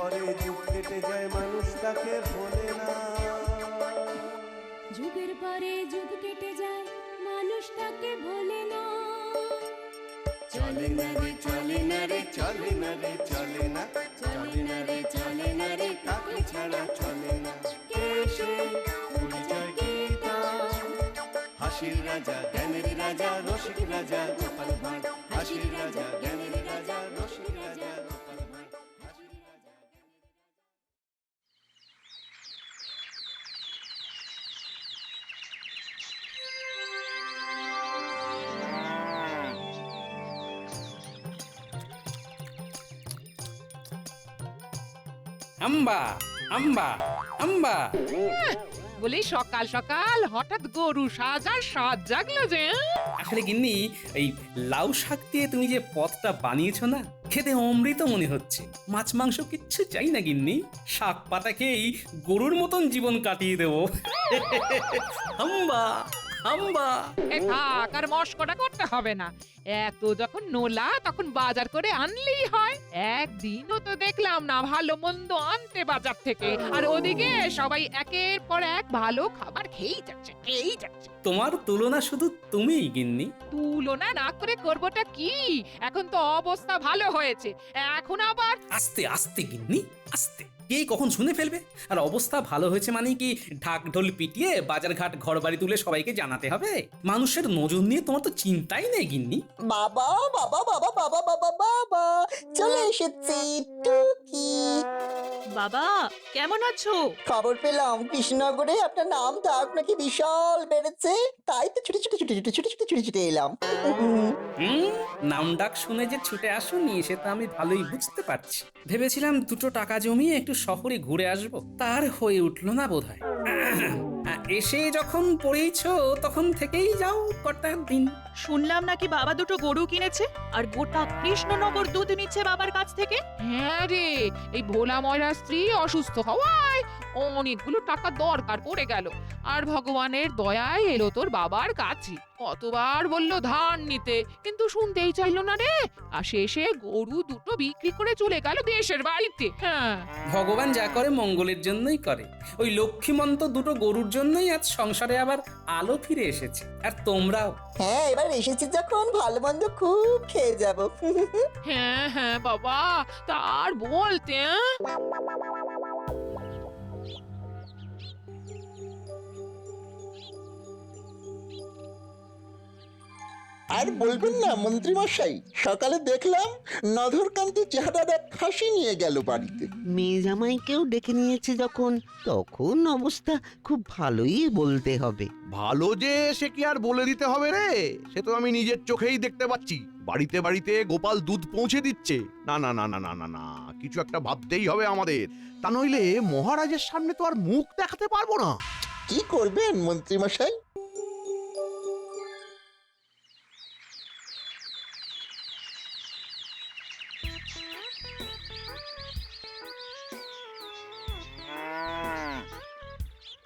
পরে যুগ কেটে যায় মানুষ তাকে ভোলে না। যুগের পরে যুগ কেটে যায় মানুষ তাকে ভোলে না। চলে না রে চলে না রে চলে না রে চলে না, চলে না রে চলে না রে কাকে ছাড়া চলে না। কে সে পরিচয় কি তার? হাসির রাজা জ্ঞানের রাজা রসিক রাজা গোপাল ভাঁড়, হাসির রাজা জ্ঞানের রাজা রসিক রাজা গোপাল ভাঁড়, হাসির রাজা। আম্বা আম্বা আম্বা। বলি সকাল সকাল হঠাৎ গরু সাজার সাজ জাগলো যে। আসলে গিন্নি, এই লাউ শাক দিয়ে তুমি যে পদটা বানিয়েছো না, খেতে অমৃত মনে হচ্ছে। মাছ মাংস কিচ্ছু চাই না গিন্নি, শাক পাতা খেয়েই গরুর মতন জীবন কাটিয়ে দেবো। আম্বা আম্বা। এ থাক, আর মস্করা করতে হবে না। এত যখন নোলা তখন বাজার করে আনলেই হয়। একদিনও তো দেখলাম না ভালো মন্দ আনতে বাজার থেকে, আর ওদিকে সবাই একের পর এক ভালো খাবার খেয়েই যাচ্ছে। তোমার তুলনা শুধু তুমিই গিন্নি। তুলনা না করে করবোটা কি? এখন তো অবস্থা ভালো হয়েছে, এখন আবার আস্তে আস্তে গিন্নি, আস্তে। কে কখন শুনে ফেলবে? আর অবস্থা ভালো হয়েছে মানে কি ঢাক ঢোল পিটিয়ে বাজারঘাট ঘর বাড়ি তুলে সবাইকে জানাতে হবে? মানুষের নজর নিয়ে তোমার তো চিন্তাই নেই গিন্নি। বাবা বাবা বাবা বাবা বাবা বাবা চলে এসেছি টুকি। বাবা কেমন আছো? খবর পেলাম কৃষ্ণনগরে আপনার নাম ডাক নাকি বিশাল বেড়েছে, তাই তো ছুটে এলাম। নাম ডাক শুনে যে ছুটে আসুনি সে তো আমি ভালোই বুঝতে পারছি। ভেবেছিলাম দুটো টাকা জমিয়ে একটু শহরে ঘুরে আসব, তার হয়ে উঠলো না বোধহয়। এসে যখন পড়েইছো তখন থেকেই যাও কটা দিন। শুনলাম নাকি বাবা দুটো গরু কিনেছে আর গোটা কৃষ্ণনগর দুধ নিচ্ছে বাবার কাছ থেকে। হ্যাঁ রে, এই ভোলা ময়রার স্ত্রী অসুস্থ হওয়ায় অনেকগুলো টাকা দরকার পড়ে গেল। আর ভগবানের দয়ায় এলো তোর বাবার কাছে। কতবার বললো ধার নিতে, কিন্তু শুনতেই চাইলো না রে। আর শেষে গরু দুটো বিক্রি করে চলে গেল দেশের বাড়িতে। হ্যাঁ, ভগবান যা করে মঙ্গলের জন্যই করে। ওই লক্ষ্মীমন্ত দুটো গরুর জন্যই আজ সংসারে আবার আলো ফিরে এসেছে। আর তোমরাও। হ্যাঁ এবার এসেছি যখন ভালো মন্দ খুব খেয়ে যাব। হ্যাঁ হ্যাঁ বাবা, তার বলতে আর বলবেন না মন্ত্রী মশাই, সকালে দেখলাম নধরকান্তি চেহারার এক খাসি নিয়ে গেল বাড়িতে। মেয়ে জামাইকেও ডেকে নিয়েছে যখন, তখন অবস্থা খুব ভালোই বলতে হবে। ভালো যে সে কি আর বলে দিতে হবে রে, সে তো আমি নিজের চোখেই দেখতে পাচ্ছি। বাড়িতে বাড়িতে গোপাল দুধ পৌঁছে দিচ্ছে। না না না না না না না, কিছু একটা ভাবতেই হবে আমাদের, তা নইলে মহারাজের সামনে তো আর মুখ দেখাতে পারবো না। কি করবেন মন্ত্রী মশাই?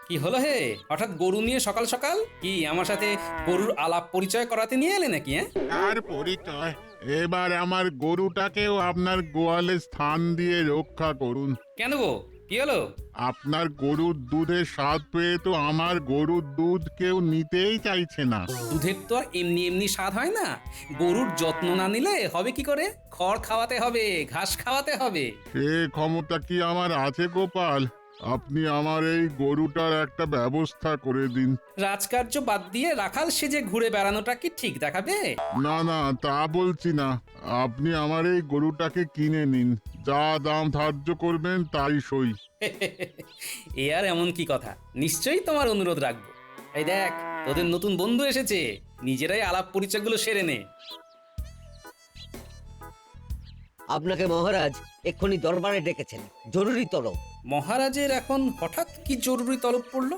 কি হলো হে, হঠাৎ গরু নিয়ে সকাল সকাল? কি আমার সাথে গরুর আলাপ পরিচয় করাতে নিয়ে এলে নাকি? আর পরিচয়, এবার আমার গরুটাকেও আপনার গোয়ালে স্থান দিয়ে রক্ষা করুন। কেন গো, কি হলো? আপনার গরুর দুধের স্বাদ পেয়ে তো আমার গরুর দুধ কেউ নিতেই চাইছে না। দুধের তো আর এমনি এমনি স্বাদ হয় না। গরুর যত্ন না নিলে হবে কি করে? খড় খাওয়াতে হবে, ঘাস খাওয়াতে হবে। সে ক্ষমতা কি আমার আছে গোপাল? আপনি আমার এই গরুটার একটা ব্যবস্থা করে দিন। রাজকার্য বাদ দিয়ে রাখাল সেজে ঘুরে বেড়ানোটা কি ঠিক দেখাবে? না না, তা বলছি না, আপনি আমার এই গরুটাকে কিনে নিন। যা দাম ধার্য করবেন তাই সই। এ আর এমন কি কথা, নিশ্চয়ই তোমার অনুরোধ রাখবো। এই দেখ, তোদের নতুন বন্ধু এসেছে, নিজেরাই আলাপ পরিচয়গুলো সেরে নে। আপনাকে মহারাজ এক্ষুনি দরবারে ডেকেছেন, জরুরি তলব। মহারাজের এখন হঠাৎ কি জরুরি তলব পড়লো?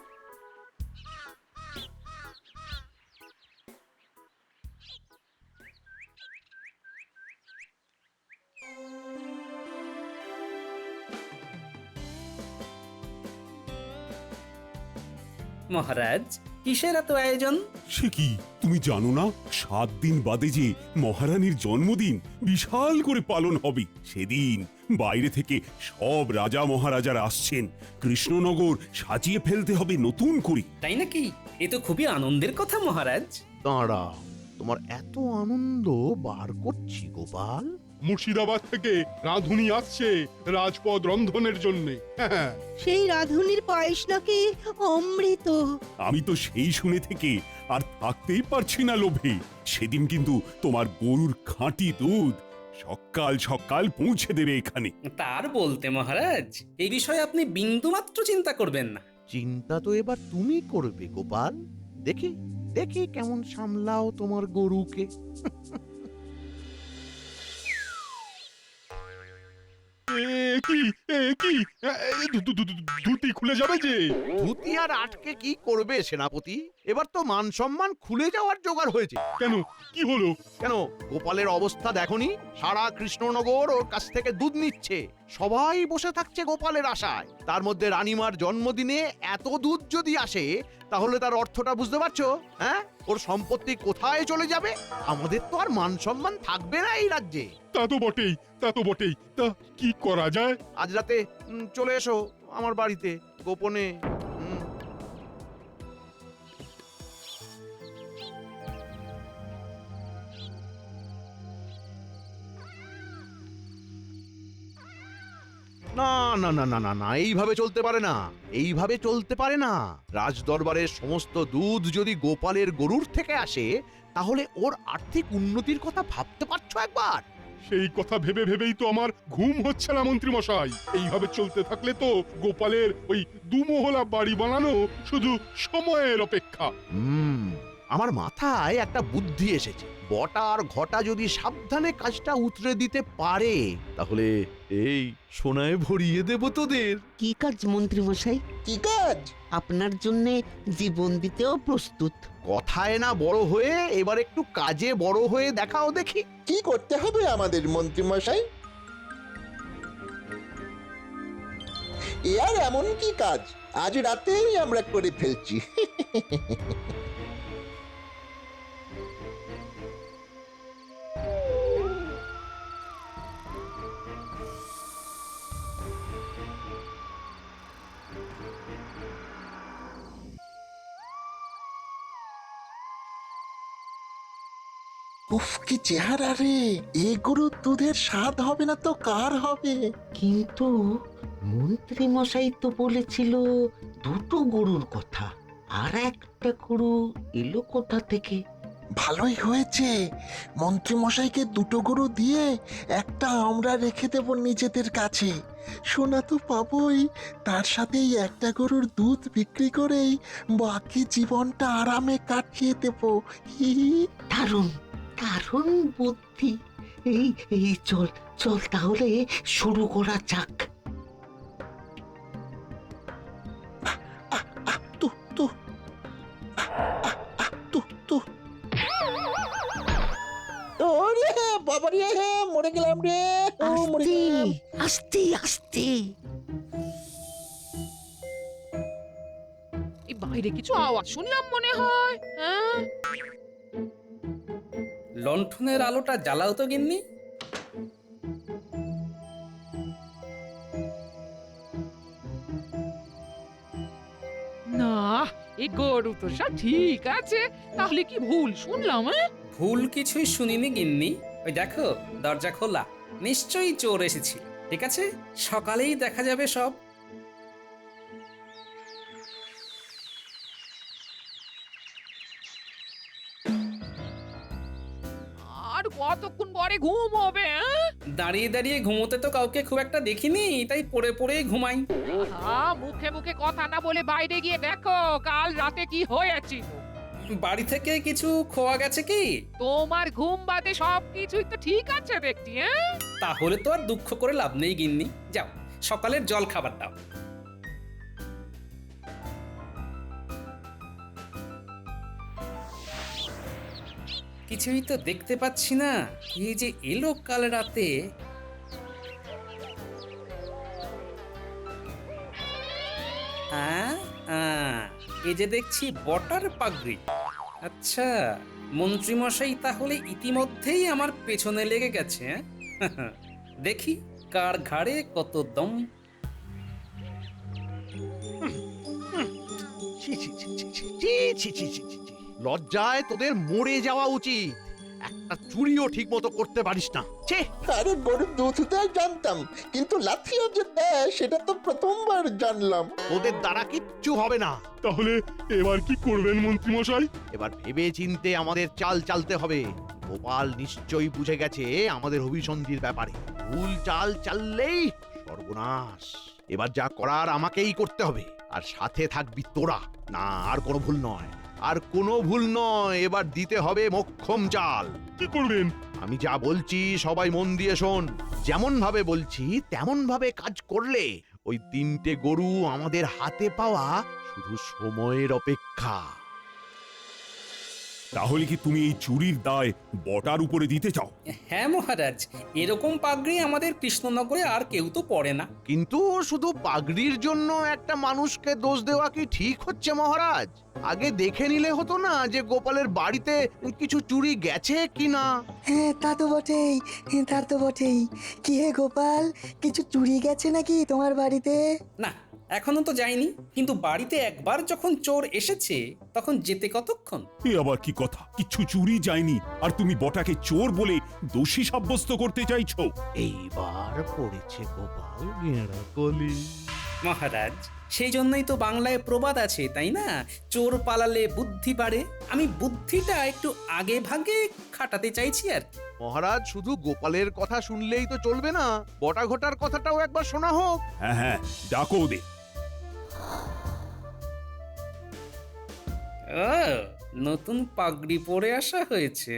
মহারাজ, কিসের এত আয়োজন? সে কি, তুমি জানো না 7 দিন বাদে যে মহারানীর জন্মদিন বিশাল করে পালন হবে। সেদিন বাইরে থেকে সব রাজা মহারাজারা আসছেন। কৃষ্ণনগর সাজিয়ে ফেলতে হবে নতুন করে। তাই নাকি? এ তো খুবই আনন্দের কথা মহারাজ। দাঁড়া, তোমার এত আনন্দ বার করছি গোপাল। মুর্শিদাবাদ থেকে রাঁধুনি আসছে রাজপদ রন্ধনের জন্য। সেই রাধুনির পায়েস নাকি অমৃত। আমি তো সেই শুনে থেকে আর থাকতেই পারছি না লোভে। সেদিন কিন্তু তোমার গরুর খাঁটি দুধ সকাল সকাল পৌঁছে দেবে এখানে। তার বলতে মহারাজ, এই বিষয়ে আপনি বিন্দুমাত্র চিন্তা করবেন না। চিন্তা তো এবার তুমি করবে গোপাল। দেখি দেখি কেমন সামলাও তোমার গরুকে। ধুতি খুলে যাবে যে। ধুতি আর আটকে কি করবে সেনাপতি? এবার তো মান সম্মান খুলে যাওয়ার জোগাড় হয়েছে। কেন, কি হলো? কেন, গোপালের অবস্থা দেখনি? সারা কৃষ্ণনগর ওর কাছ থেকে দুধ নিচ্ছে। সবাই বসে থাকছে গোপালের আশায়। তার মধ্যে রানীমার জন্মদিনে এত দুধ যদি আসে, তাহলে তার অর্থটা বুঝতে পারছো? হ্যাঁ, ওর সম্পত্তি কোথায় চলে যাবে? আমাদের তো আর মান সম্মান থাকবে না এই রাজ্যে। তা তো বটেই, তা তো বটেই। তা কি করা যায়? আজ রাতে চলে এসো আমার বাড়িতে গোপনে। না না না না না না, এইভাবে চলতে পারে না, এইভাবে চলতে পারে না। রাজ দরবারের সমস্ত দুধ যদি গোপালের গরুর থেকে আসে, তাহলে ওর আর্থিক উন্নতির কথা ভাবতে পারছো একবার? সেই কথা ভেবে ভেবেই তো আমার ঘুম হচ্ছে না মন্ত্রী মশাই। এইভাবে চলতে থাকলে তো গোপালের ওই দুমহলা বাড়ি বানানো শুধু সময়ের অপেক্ষা। আমার মাথায় একটা বুদ্ধি এসেছে। বটা আর ঘটা যদি সাবধানে কাজটা উতরে দিতে পারে, তাহলে এই সোনায় ভরিয়ে দেব তোদের। কি কাজ মন্ত্রী মশাই? কি কাজ? আপনার জন্য জীবন দিতেও প্রস্তুত। কথায় না বড় হয়ে এবার একটু কাজে বড় হয়ে দেখাও দেখি। কি করতে হবে আমাদের মন্ত্রী মশাই? এ আর এমন কি কাজ, আজ রাতেই আমরা করে ফেলছি। উফ, কি চেহারা রে! এ গরুর দুধের স্বাদ হবে না তো কার হবে? কিন্তু মন্ত্রী মশাই তো বলেছিল 2টো গরুর কথা। আর একটা গরু এলো কোথা থেকে? ভালোই হয়েছে, মন্ত্রী মশাইকে 2টো গরু দিয়ে একটা আমরা রেখে দেব নিজেদের কাছে। সোনা তো পাবোই, তার সাথেই একটা গরুর দুধ বিক্রি করেই বাকি জীবনটা আরামে কাটিয়ে দেব। হি হি। দারুণ দারুণ বুদ্ধি। এই এই চল চল তাহলে শুরু করা যাক। তু তু তু তু। ওরে বাবা রে, মরে গেলাম রে, মরে গেলাম। আস্তে আস্তে। এই বাইরে কিছু আওয়াজ শুনলাম মনে হয়। হ্যাঁ, লণ্ঠনের আলোটা জ্বালাও তো গিন্নি। না, এই গরু তো সব ঠিক আছে, তাহলে কি ভুল শুনলাম? ভুল কিছুই শুনিনি গিন্নি। ওই দেখো, দরজা খোলা, নিশ্চয়ই চোর এসেছিল। ঠিক আছে, সকালেই দেখা যাবে সব। আর কতক্ষণ পরে ঘুম হবে? দাঁড়িয়ে দাঁড়িয়ে ঘুমোতে তো কাউকে খুব একটা দেখিনি, তাই পড়ে পড়েই ঘুমাই। মুখে মুখে কথা না বলে বাইরে গিয়ে দেখো কাল রাতে কি হয়েছিল। বাড়ি থেকে কিছু খোয়া গেছে কি? তোমার ঘুম বাদে সবকিছুই তো ঠিক আছে দেখছি। তাহলে তো আর দুঃখ করে লাভ নেই গিন্নি। যাও, সকালের জল খাবার দাও। কিছুই তো দেখতে পাচ্ছি না, কে যে এলো কাল রাতে। এ যে দেখছি বটার পাগড়ি। আচ্ছা, মন্ত্রীমশাই তাহলে ইতিমধ্যেই আমার পেছনে লেগে গেছে, হ্যাঁ? দেখি কার ঘাড়ে কত দম। ছি, ছি, ছি, ছি, ছি, ছি, ছি, ছি, ছি, ছি, ছি। লজ্জায় তোদের মরে যাওয়া উচিত। একটা চুরিও ঠিক মতো করতে পারিস না। ছে, আরে গরুর দুধ দেয় জানতাম, কিন্তু লাথিও যে দেয় সেটা তো প্রথমবার জানলাম। তোদের দ্বারা কিচ্ছু হবে না। তাহলে এবার কি করবেন মন্ত্রী মশাই? এবার ভেবে চিনতে আমাদের চাল চালতে হবে। গোপাল নিশ্চয়ই বুঝে গেছে আমাদের অভিসন্ধির ব্যাপারে। ভুল চাল চাললেই সর্বনাশ। এবার যা করার আমাকেই করতে হবে, আর সাথে থাকবি তোরা। না, আর কোনো ভুল নয়, আর কোনো ভুল নয়। এবার দিতে হবে মোক্ষম চাল। কি করবেন? আমি যা বলছি সবাই মন দিয়ে শোন। যেমন ভাবে বলছি তেমন ভাবে কাজ করলে ওই 3টে গরু আমাদের হাতে পাওয়া শুধু সময়ের অপেক্ষা। তাহলে কি তুমি এই চুরির দায় বটার উপরে দিতে চাও? হ্যাঁ মহারাজ, এরকম পাগড়ি আমাদের কৃষ্ণনগরে আর কেউ তো পড়ে না। কিন্তু শুধু পাগড়ির জন্য একটা মানুষকে দোষ দেওয়া কি ঠিক হচ্ছে মহারাজ? আগে দেখে নিলে হতো না যে গোপালের বাড়িতে কিছু চুরি গেছে কিনা? হ্যাঁ তা তো বটেই, তা তো বটেই। কি হে গোপাল, কিছু চুরি গেছে নাকি তোমার বাড়িতে? না, এখনো তো যায়নি, কিন্তু বাড়িতে একবার যখন চোর এসেছে তখন যেতে কতক্ষণ? এ আবার কি কথা? কিছু চুরি যায়নি আর তুমি বটাকে চোর বলে দোষী সাব্যস্ত করতে চাইছো? এইবার পড়েছে গোপাল গেঁড়া কলি। মহারাজ, সেই জন্যই তো বাংলায় প্রবাদ আছে, তাই না? চোর পালালে বুদ্ধি বাড়ে। আমি বুদ্ধিটা একটু আগে ভাগে খাটাতে চাইছি আর কি। মহারাজ, শুধু গোপালের কথা শুনলেই তো চলবে না, বটা ঘটার কথাটাও একবার শোনা হোক। হ্যাঁ হ্যাঁ, ডাকো ওদের। ও, নতুন পাগড়ি পরে আসা হয়েছে,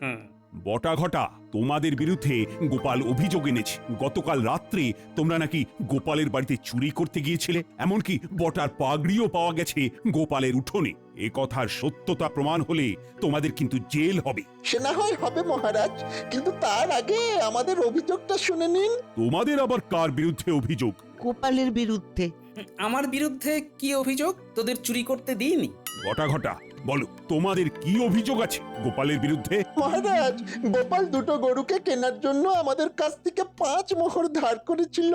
হ্যাঁ? বটা ঘটা, তোমাদের বিরুদ্ধে গোপাল অভিযোগ এনেছে। গতকাল রাত্রে তোমরা নাকি গোপালের বাড়িতে চুরি করতে গিয়েছিলে, এমনকি বটার পাগড়িও পাওয়া গেছে গোপালের উঠোনে। এ কথার সত্যতা প্রমাণ হলে তোমাদের কিন্তু জেল হবে। সে না হয় হবে মহারাজ, কিন্তু তার আগে আমাদের অভিযোগটা শুনে নিন। তোমাদের আবার কার বিরুদ্ধে অভিযোগ? গোপালের বিরুদ্ধে। আমার বিরুদ্ধে কি অভিযোগ? তোদের চুরি করতে দিইনি? বটা ঘটা, বলো তোমাদের কি অভিযোগ আছে গোপালের বিরুদ্ধে? মহারাজ, গোপাল 2টো গরুকে কেনার জন্য আমাদের কাছ থেকে 5 মোহর ধার করেছিল।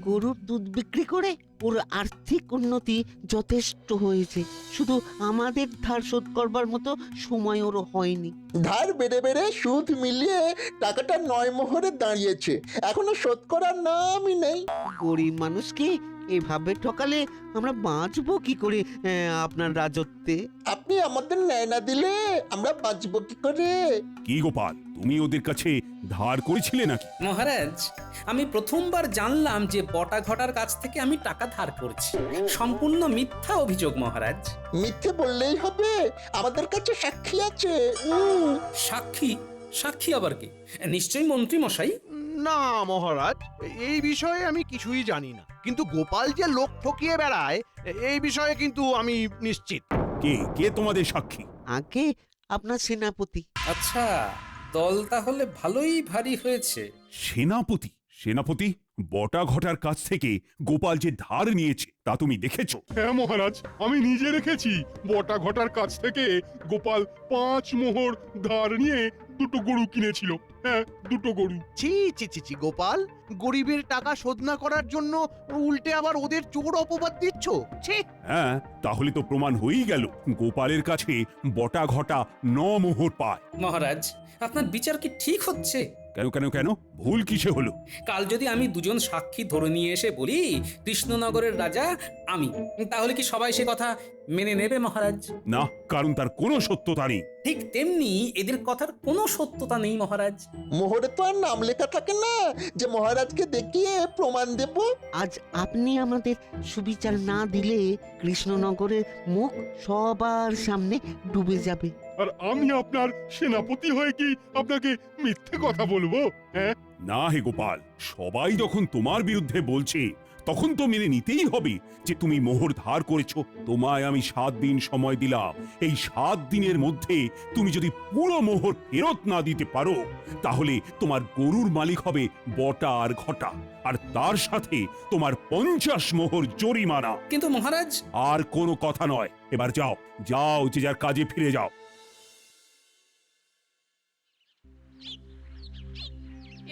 গরুর দুধ বিক্রি করে ওর আর্থিক উন্নতি যথেষ্ট হয়েছে, শুধু আমাদের ধার শোধ করবার মতো সময় ওর হয়নি। ধার বেড়ে বেড়ে সুদ মিলিয়ে টাকাটা 9 মোহরে দাঁড়িয়েছে, এখনো শোধ করার নামই নেই। গরিব মানুষকে এভাবে ঠকালে আমরা বাঁচবো কি করে আপনার রাজত্বে? আপনি আমাদের ন্যায় না দিলে আমরা বাঁচবো কি করে? কি গোপাল, তুমি ওদের কাছে ধার করেছিলে নাকি? মহারাজ, আমি প্রথমবার জানলাম যে বটা ঘটার কাছ থেকে আমি টাকা ধার করেছি। সম্পূর্ণ মিথ্যা অভিযোগ মহারাজ। মিথ্যে বললেই হবে? আমাদের কাছে সাক্ষী আছে। সাক্ষী? সাক্ষী আবার কি? নিশ্চয়ই মন্ত্রী মশাই। না মহারাজ, এই বিষয়ে আমি কিছুই জানি না, কিন্তু গোপাল যে লোক ঠকিয়ে বেড়ায় এই বিষয়ে কিন্তু আমি নিশ্চিত। কে কে তোমাদের সাক্ষী? আগে আপনার সেনাপতি। আচ্ছা, দল তাহলে ভালোই ভারী হয়েছে। সেনাপতি? সেনাপতি, বটা ঘটার কাছ থেকে গোপাল যে ধার নিয়েছে তা তুমি দেখেছো? হ্যাঁ মহারাজ, আমি নিজে রেখেছি। বটা ঘটার কাছ থেকে গোপাল 5 মোহর ধার নিয়ে 2টো গরু কিনেছিল। হ্যাঁ, 2টো গরু। ছি ছি ছি ছি গোপাল, গরিবের টাকা শোধ না করার জন্য উল্টে আবার ওদের চোর অপবাদ দিচ্ছ। ছি। হ্যাঁ, তাহলে তো প্রমাণ হয়েই গেল গোপালের কাছে বটা ঘটা 9 মোহর পায়। মহারাজ, আপনার বিচার কি ঠিক হচ্ছে? কেন কেন কেন, ভুল কিসে হলো? কাল যদি আমি 2জন সাক্ষী ধরে নিয়ে এসে বলি কৃষ্ণনগরের রাজা আমি, তাহলে কি সবাই সে কথা মেনে নেবে মহারাজ? না, কারণ তার কোনো সত্যতা নেই। ঠিক তেমনি এদের কথার কোনো সত্যতা নেই মহারাজ। মোহরে তো আর নাম লেখা থাকে না যে মহারাজকে দেখিয়ে প্রমাণ দেব। আজ আপনি আমাদের সুবিচার না দিলে কৃষ্ণনগরের মুখ সবার সামনে ডুবে যাবে। আর আমি আপনার সেনাপতি হয়ে কি আপনাকে মিথ্যে কথা বলবো? হ্যাঁ, না হে গোপাল, সবাই যখন তোমার বিরুদ্ধে বলছে তখন তো মেনে নিতেই হবে যে তুমি মোহর ধার করেছো। তোমায় আমি 7 দিন সময় দিলাম। এই 7 দিনের মধ্যে তুমি যদি পুরো মোহর ফেরত না দিতে পারো তাহলে তোমার গরুর মালিক হবে বটা আর ঘটা, আর তার সাথে তোমার 50 মোহর জরিমানা। কিন্তু মহারাজ, আর কোনো কথা নয়, এবার যাও যাও, যে যার কাজে ফিরে যাও।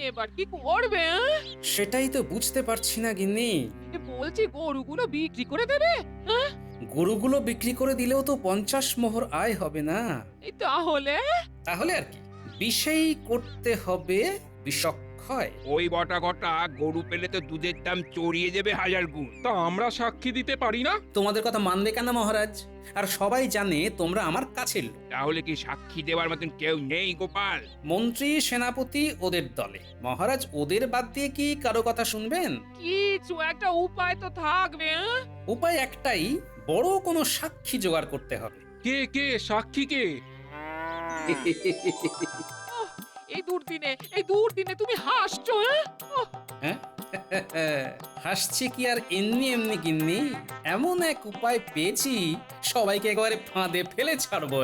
এবার কি করবে? সেটাই তো বুঝতে পারছি না গিন্নি। বলছি গরুগুলো বিক্রি করে দেবে? হ্যাঁ? গরুগুলো বিক্রি করে দিলেও তো 50 মোহর আয় হবে না। তাহলে তাহলে আর কি, বিষেই করতে হবে বিষক্ষয়। ওই বটা ঘটা গরু পেলে তো দুধের দাম চড়িয়ে যাবে 1000 গুণ। তা আমরা সাক্ষী দিতে পারি না? তোমাদের কথা মানবে কেন মহারাজ? আর সবাই জানে তোমরা আমার কাছের লোক। তাহলে কি সাক্ষী দেওয়ার মতন কেউ নেই গোপাল? মন্ত্রী সেনাপতি ওদের দলে, মহারাজ ওদের বাদ দিয়ে কি কারো কথা শুনবেন? কিছু একটা উপায় তো থাকবে। উপায় একটাই, বড় কোনো সাক্ষী জোগাড় করতে হবে। কে কে সাক্ষী কে? এই দুর্দিনে তুমি হাসছো? হ্যাঁ? হাসছি কি আর এমনি এমনি গিন্নি, এমন এক উপায় পেয়েছি সবাইকে একেবারে ফাঁদে ফেলে ছাড়বো।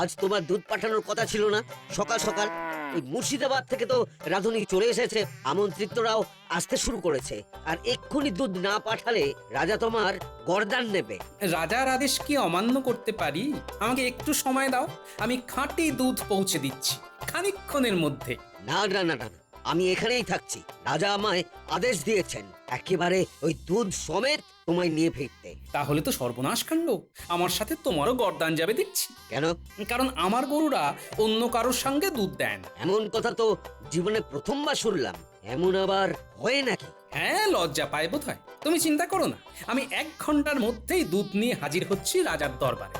আজ তোমার দুধ পাঠানোর কথা ছিল না? সকাল সকাল ওই মুর্শিদাবাদ থেকে তো রাধুনি চলে এসেছে, আমন্ত্রিতরাও আসতে শুরু করেছে। আর এক্ষুনি দুধ না পাঠালে রাজা তোমার গর্দান নেবে। রাজার আদেশ কি অমান্য করতে পারি? আমাকে একটু সময় দাও, আমি খাঁটি দুধ পৌঁছে দিচ্ছি খানিকক্ষণের মধ্যে। না না না না, আমি এখানেই থাকছি। রাজা আমায় আদেশ দিয়েছেন একেবারে ওই দুধ সমেত তোমায় নিয়ে ফিরতে। তাহলে তো সর্বনাশ কাণ্ড, আমার সাথে তোমারও গর্দান যাবে দেখছি। কেন? কারণ আমার গরুরা অন্য কারোর সঙ্গে দুধ দেন। এমন কথা তো জীবনে প্রথমবার শুনলাম। এমন আবার হয় নাকি? হ্যাঁ, লজ্জা পায় বোধ হয়। তুমি চিন্তা করো না, আমি 1 ঘন্টার মধ্যেই দুধ নিয়ে হাজির হচ্ছি রাজার দরবারে।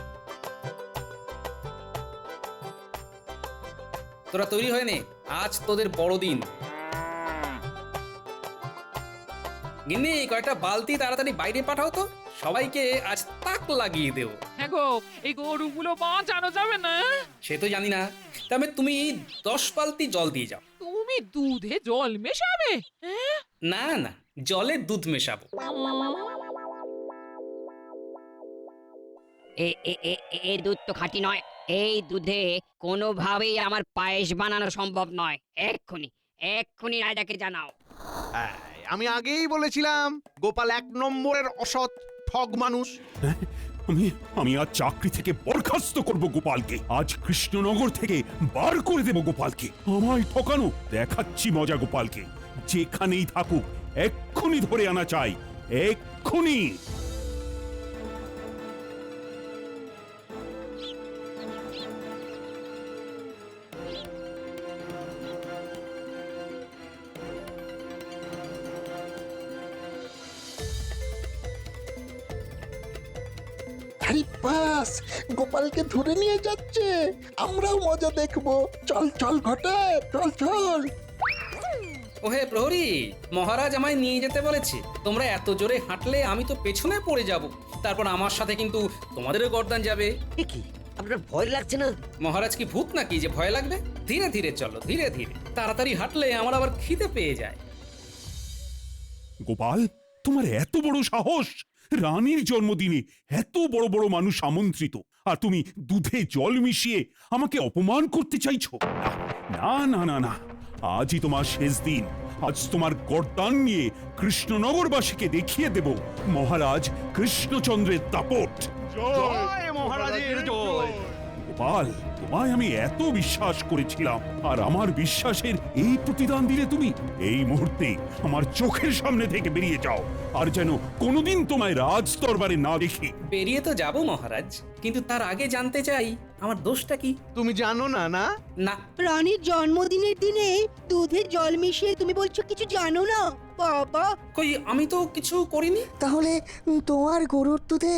তোরা তৈরি হয়ে নে, আজ তোদের বড়দিন। গিন্নি, কয়েকটা বালতি তাড়াতাড়ি বাইরে পাঠাও তো, সবাইকে আজ তাক লাগিয়ে দেব। হ্যাঁ গো, এই গরুগুলো বাঁচানো যাবে না? সে তো জানি না, তবে তুমি 10 বালতি জল দিয়ে যাও। তুমি দুধে জল মেশাবে? হ্যাঁ? না না, জলে দুধ মেশাবো। এ দুধ তো খাঁটি নয়। এই দুধে কোনোভাবেই আমার পায়েস বানানো সম্ভব নয়। এক্ষুনি রাজাকে জানাও। আমি আগেই বলেছিলাম গোপাল 1 নম্বরের অসৎ ঠগ মানুষ। আমি আজ চাকরি থেকে বরখাস্ত করব গোপালকে। আজ কৃষ্ণনগর থেকে বার করে দেব গোপালকে। আমায় ঠকানো দেখাচ্ছি মজা গোপালকে। যেখানেই থাকুক এক্ষুনি ধরে আনা চাই, এক্ষুনি। আরে বাস, গোপালকে ধরে নিয়ে যাচ্ছে, আমরাও মজা দেখবো। চল চল ঘটা, চল চল। ওহে প্রহরী, মহারাজ আমায় নিয়ে যেতে বলেছে। তোমরা এত জোরে হাঁটলে আমি তো পেছনে পড়ে যাব, তারপর আমার সাথে কিন্তু তোমাদেরও গর্দান যাবে। কি আপনার ভয় লাগছে না? মহারাজ কি ভূত নাকি যে ভয় লাগবে? ধীরে ধীরে চলো, ধীরে ধীরে। তাড়াতাড়ি হাঁটলে আমার আবার খিদে পেয়ে যায়। গোপাল, তোমার এত বড় সাহস! রানীর জন্মদিনে এত বড় বড় মানুষ আমন্ত্রিত, আর তুমি দুধে জল মিশিয়ে আমাকে অপমান করতে চাইছো? না না না না, আজই তোমার শেষ দিন। আজ তোমার গর্দান নিয়ে কৃষ্ণনগরবাসীকে দেখিয়ে দেব মহারাজ কৃষ্ণচন্দ্রের দাপট। জয় মহারাজের জয়। গোপাল, তোমায় আমি এত বিশ্বাস করেছিলাম, আর আমার বিশ্বাসের এই প্রতিদান দিলে তুমি? এই মুহূর্তে আমার চোখের সামনে থেকে বেরিয়ে যাও, আর যেন কোনোদিন তোমায় রাজ দরবারে না দেখি। বেরিয়ে তো যাব মহারাজ, কিন্তু তার আগে জানতে চাই আমার দোষটা কি? তুমি জানো না? না না। রানীর জন্মদিনের দিনে দুধে জল মিশিয়ে তুমি বলছো কিছু জানো না? বাবা, কই, আমি তো কিছু করিনি। তাহলে তোমার গরুর দুধে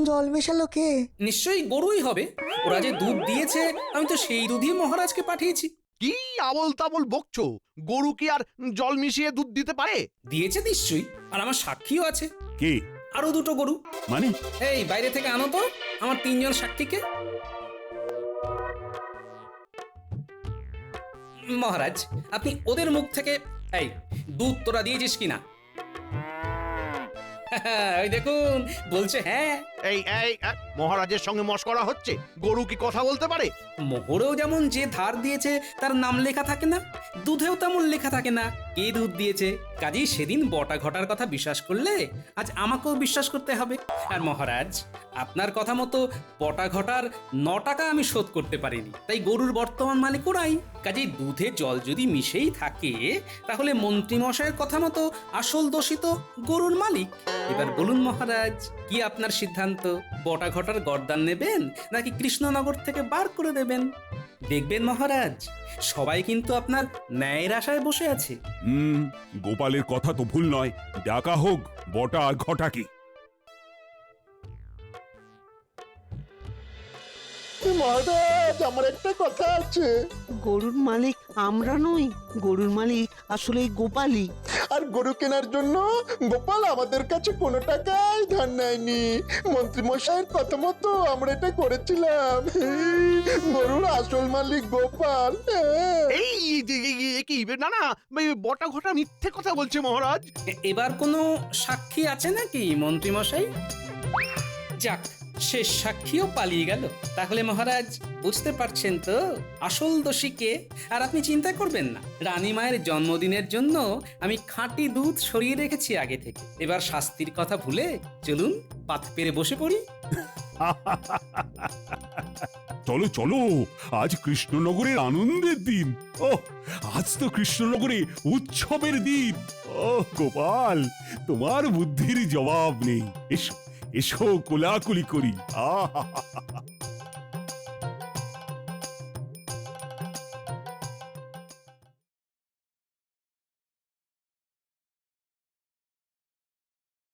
জল মেশালো কে? নিশ্চয়ই গরুই হবে। ওরা যে দুধ দিয়েছে আমি তো সেই দুধই মহারাজকে পাঠিয়েছি। কি আবল তাবল বকছো? গরু কি আর জল মিশিয়ে দুধ দিতে পারে? দিয়েছে নিশ্চয়ই, আর আমার সাক্ষীও আছে। কে? আরো 2টো গরু। মানে? এই বাইরে থেকে আনো তো আমার 3 জন সাক্ষীকে। মহারাজ, আপনি ওদের মুখ থেকে এই দুধ তোরা দিয়েছিস কিনা? ওই দেখুন, বলছে হ্যাঁ। এই মহারাজের সঙ্গে মশকরা হচ্ছে। গরু কি কথা বলতে পারে? মোহরেও যেমন যে ধার দিয়েছে তার নাম লেখা থাকে না, দুধেও তেমন লেখা থাকে না কে দুধ দিয়েছে। কাজেই সেদিন বটা ঘটার কথা বিশ্বাস করলে আজ আমাকেও বিশ্বাস করতে হবে। আর মহারাজ, আপনার কথা মতো বটা ঘটার 9 টাকা আমি শোধ করতে পারিনি, তাই গরুর বর্তমান মালিক ওরাই। কাজেই দুধে জল যদি মিশেই থাকে তাহলে মন্ত্রী মশাইয়ের কথা মতো আসল দোষিত গরুর মালিক। এবার বলুন মহারাজ, কি আপনার সিদ্ধান্ত? বটা ঘটার গর্দান নেবেন নাকি কৃষ্ণনগর থেকে বার করে দেবেন? দেখবেন মহারাজ, সবাই কিন্তু আপনার ন্যায়ের আশায় বসে আছে। গোপালের কথা তো ভুল নয়, ডাকা হোক বটা আর ঘটাকে। মহারাজ, আমার একটা কথা আছে। গরুর মালিক আমরা নই, গরুর মালিক আসলে এই গোপালই। আর গরু কেনার জন্য গোপাল আমাদের কাছে কোনো টাকাই ধার নেয়নি। মন্ত্রী মশাইয়ের কথা মতো আমরা এটা করেছিলাম। গরুর আসল মালিক গোপাল। এই কি না না, বটা ঘটা মিথ্যে কথা বলছে মহারাজ। এবার কোনো সাক্ষী আছে নাকি মন্ত্রী মশাই? যাক, শেষ সাক্ষীও পালিয়ে গেল। তাহলে মহারাজ বুঝতে পারছেন তো আসল দোষী কে। আর আপনি চিন্তা করবেন না, রানী মায়ের জন্মদিনের জন্য আমি খাঁটি দুধ সরিয়ে রেখেছি আগে থেকে। এবার শাস্তির কথা ভুলে চলুন পাত পেরে বসে পড়ি। চলো চলো, আজ কৃষ্ণনগরের আনন্দের দিন। আজ তো কৃষ্ণনগরে উৎসবের দিন। গোপাল, তোমার বুদ্ধির জবাব নেই। এসো এসো, কোলাকুলি করি।